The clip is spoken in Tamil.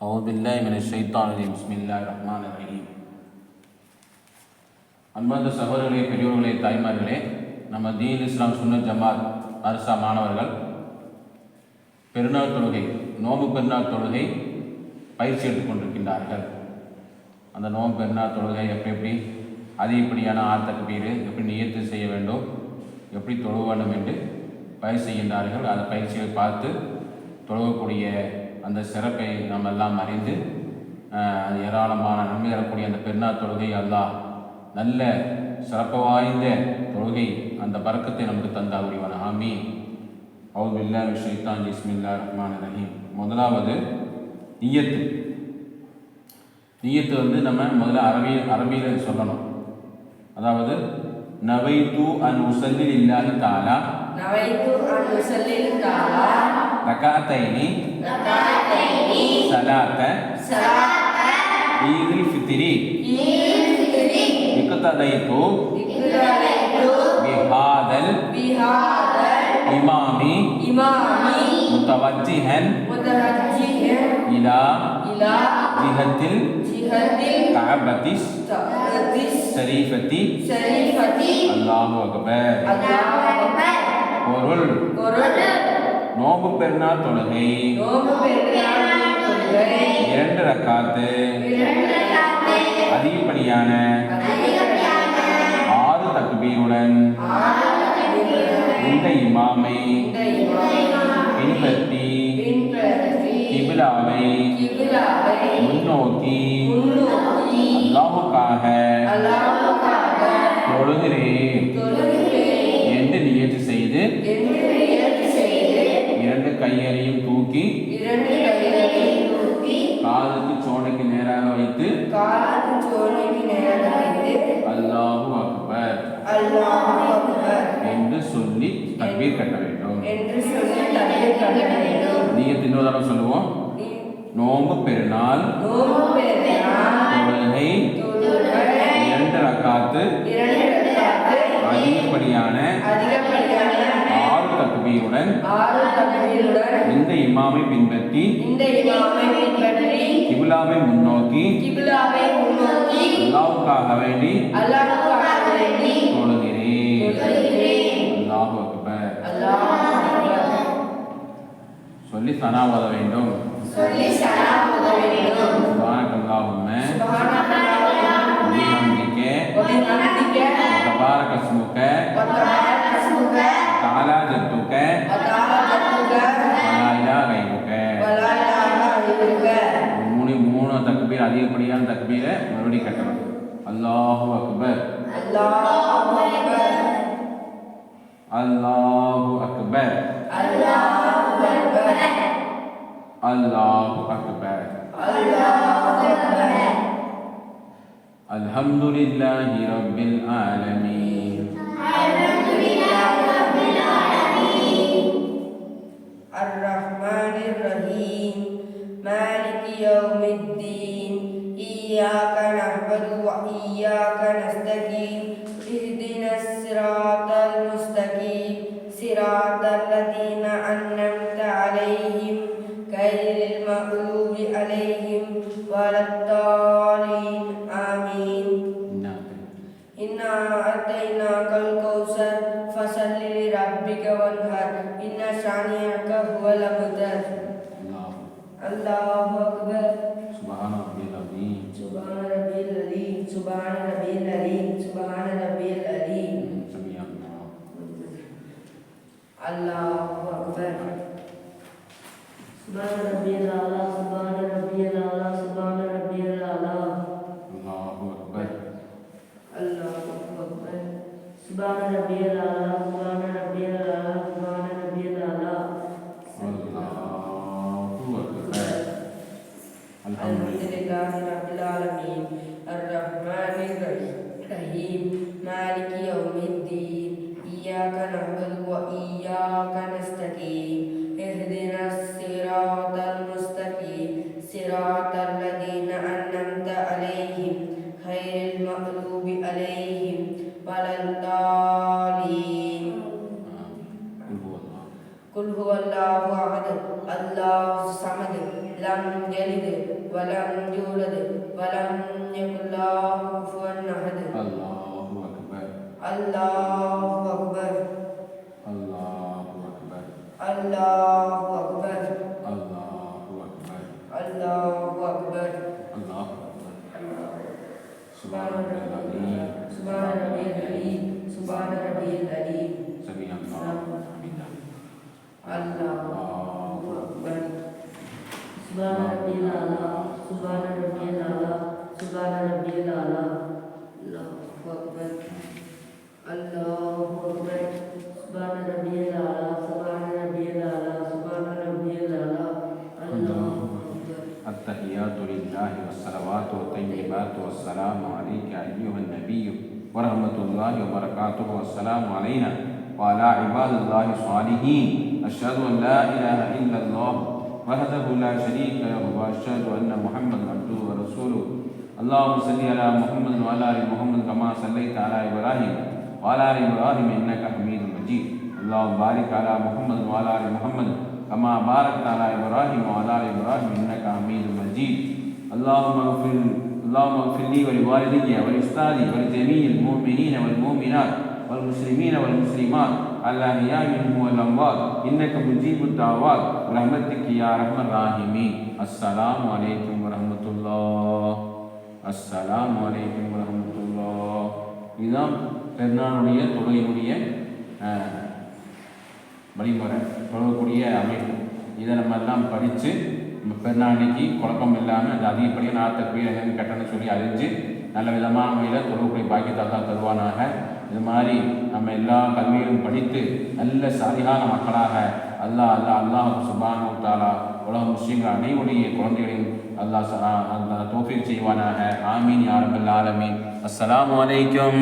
அவுது பில்லாஹி மினஷ் ஷைத்தானிர் ரஜீம். பிஸ்மில்லாஹிர் ரஹ்மானிர் ரஹீம். அன்பார்ந்த சகோதரர்களே, பெரியோர்களே, தாய்மார்களே, நம்ம தீன் இஸ்லாம் சுன்னத் ஜமாத் அரசா மாணவர்கள் பெருநாள் தொழுகை, நோம்பு பெருநாள் தொழுகை பயிற்சி எடுத்துக்கொண்டிருக்கின்றார்கள். அந்த நோம்பு பெருநாள் தொழுகை எப்படி அதிகப்படியான ஆத்தக்பீர் எப்படி நியத்து செய்ய வேண்டும், எப்படி தொழுக வேண்டும் என்று பயிற்சி செய்கின்றார்கள். அந்த பயிற்சியை பார்த்து தொழுகக்கூடிய அந்த சிறப்பை நாம் எல்லாம் அறிந்து ஏராளமான நன்மை தரக்கூடிய அந்த பெருநாள் தொழுகை அல்லாஹ் நல்ல சிறப்பு வாய்ந்த தொழுகை அந்த பரக்கத்தை நமக்கு தந்தா புரிவான். ஆமீன். அவுது பில்லாஹி மினஷ் ஷைத்தானிர் ரஜீம். பிஸ்மில்லாஹிர் ரஹ்மானிர் ரஹீம். முதலாவது நியத்து. நியத்து நம்ம முதல்ல அரபியில் சொல்லணும். அதாவது நவைத்து அன் உஸல்லி லில்லாஹி தஆலா ரகாத்தைனி சலாத்த ஈதுல் ஃபித்ரி இக்ததைத்து பிஹாதல் இமாமி முத்தவஜ்ஜிஹன் இலா ஜிஹத்தில் கஅபத்திஸ் ஷரீஃபத்தி அல்லாஹு அக்பர். பொருள்: நோம்பு பெருநாள் தொழுகை 2 ரக்காத்து அதிகப்படியான 6 தக்பீருடன் இந்த இமாமை பின்பற்றி கிபிலாவை முன்னோக்கி அல்லாஹ்வுக்காக தொழுகிறேன் என்று நியத்து செய்து 2 கையையும் தூக்கி காதுக்கு சோனைக்கு நேராக வைத்து அல்லாஹு அக்பர் என்று சொல்லி தக்பீர் கட்ட வேண்டும். நியத்து இன்னொரு தடவை சொல்லுவோம். நோம்பு பெருநாள் தொழுகை 2 ரக்காத்து அதிகப்படியான 6 தக்பீருடன் இந்த இமாமை பின்பற்றி கிபிலாவை முன்னோக்கி அல்லாஹ்வுக்காக வேண்டி தொழுகிறேன். அல்லாஹு அக்பர் சொல்லி சனா ஓத வேண்டும். சுப்ஹானக்கல்லாஹும்ம வபிஹம்திக வதபாரக இஸ்முக தஆலா ஜத்துக வலா இலாஹ கைருக. 3 தக்பீர் அதிகப்படியான தக்பீரை மறுபடியும் கட்டணும். அல்லாஹு அக்பர் அல்லாஹு அக்பர் அல்லாஹு அக்பர். அல்ஹம்துலில்லாஹி ரப்பில் ஆலமீன். அர்-ரஹ்மானிர் ரஹீம். மாலிகி யௌமித்தீன். இய்யாக நஅ்புது வ இய்யாக நஸ்தகீன். இஹ்தினஸ் ஸிராத்தல் முஸ்தகீம். ஸிராத்தல் லதீன அன்அம்த அலைஹிம் கய்ரில் மக்லூபி அலைஹிம் வலத்தாலீன். ஆமீன். இன்னா அத்தைனாகல் கௌசர் ஃபஸல்லி லிரப்பிக வன்ஹர் இன்ன ஷானியக ஹுவல் அப்தர். அல்லாஹு அக்பர். சுப்ஹான ரப்பில் அலீம். சுப்ஹான ரப்பில் அலீம். சுப்ஹான ரப்பில் அலீம். சுப்ஹான ரப்பில் அலீம். அல்லாஹு அக்பர். சுப்ஹான ரப்பில் அலா. சுப்ஹான ரப்பில் அலா. சுப்ஹான ரப்பில் அலா. அல்லாஹு அக்பர். அல்லாஹு அக்பர். சுப்ஹான ரப்பில் அலா. சுப்ஹான ரப்பில் அலா. சுப்ஹான ரப்பில் அலா. அல்லாஹு அக்பர். அல்ஹம்துலில்லாஹி ரப்பில் ஆலமீன். அர்-ரஹ்மானிர் ரஹீம். மாலிகி யௌமித்தீன். இய்யாக நஅ்புது வ இய்யாக நஸ்தகீன். இஹ்தினஸ் ஸிராத்தல் முஸ்தகீம். ஸிராத்தல் லதீன அன்அம்த அலைஹிம் கய்ரில் மக்லூபி அலைஹிம் வலத்தாலீன். குல் ஹுவல்லாஹு அஹத் அல்லாஹு ஸமத் لم يلد ولم يولد ولم يكن له كفوا أحد. அல்லாஹு அக்பர். الله أكبر. அல்லாஹு அக்பர். الله أكبر. அல்லாஹு அக்பர். الله أكبر. அல்லாஹு அக்பர். سبحان ربي العظيم. سبحان ربي العظيم. سبحان ربي العظيم. சமீ அல்லாஹு ஹமீதா. الله أكبر. سبحان ربي الأعلى. سبحان ربي الأعلى. سبحان ربي الأعلى. الله أكبر. الله أكبر. سبحان ربي الأعلى. سبحان ربي الأعلى. سبحان ربي الأعلى. الله أكبر. التحيات لله والصلوات والطيبات والسلام عليك أيها النبي ورحمة الله وبركاته والسلام علينا وعلى عباد الله الصالحين أشهد أن لا إله إلا الله وحده لا شريك له وأشهد أن محمدا عبده ورسوله اللهم صل على محمد وعلى آل محمد كما صليت على إبراهيم وعلى آل إبراهيم إنك حميد مجيد اللهم بارك على محمد وعلى آل محمد كما باركت على إبراهيم وعلى آل إبراهيم إنك حميد مجيد اللهم اغفر لي ولوالدي ولأستاذي ولجميع المؤمنين والمؤمنات والمسلمين والمسلمات الأحياء منهم والأموات إنك مجيب الدعوات برحمتك يا أرحم الراحمين. السلام عليكم ورحمة الله. السلام عليكم ورحمة الله. இதுதான் பெருநாளுடைய தொழுகையினுடைய வழிமுறை, தொழக்கூடிய அமைப்பு. இதை நம்ம எல்லாம் படித்து நம்ம பெருநாளைக்கு குழப்பம் இல்லாமல் அது அதிகப்படியாக நாத்தக்குரிய என்னென்னு கட்டணம் சொல்லி அறிஞ்சு நல்ல விதமான முறையில் தொழக்கூடிய பாக்கியத்தை தான் தருவானாக. இது மாதிரி நம்ம எல்லா கல்வியிலும் படித்து நல்ல சாலிகான மக்களாக அல்லாஹ் சுப்ஹானஹு வ தஆலா உலக முஸ்லிம்கள் அனைவருடைய குழந்தைகளையும் அல்லாஹ் தௌஃபீக் செய்வானாக. ஆமீன் யா ரப்பல் ஆலமீன். அஸ்ஸலாமு அலைக்கும்.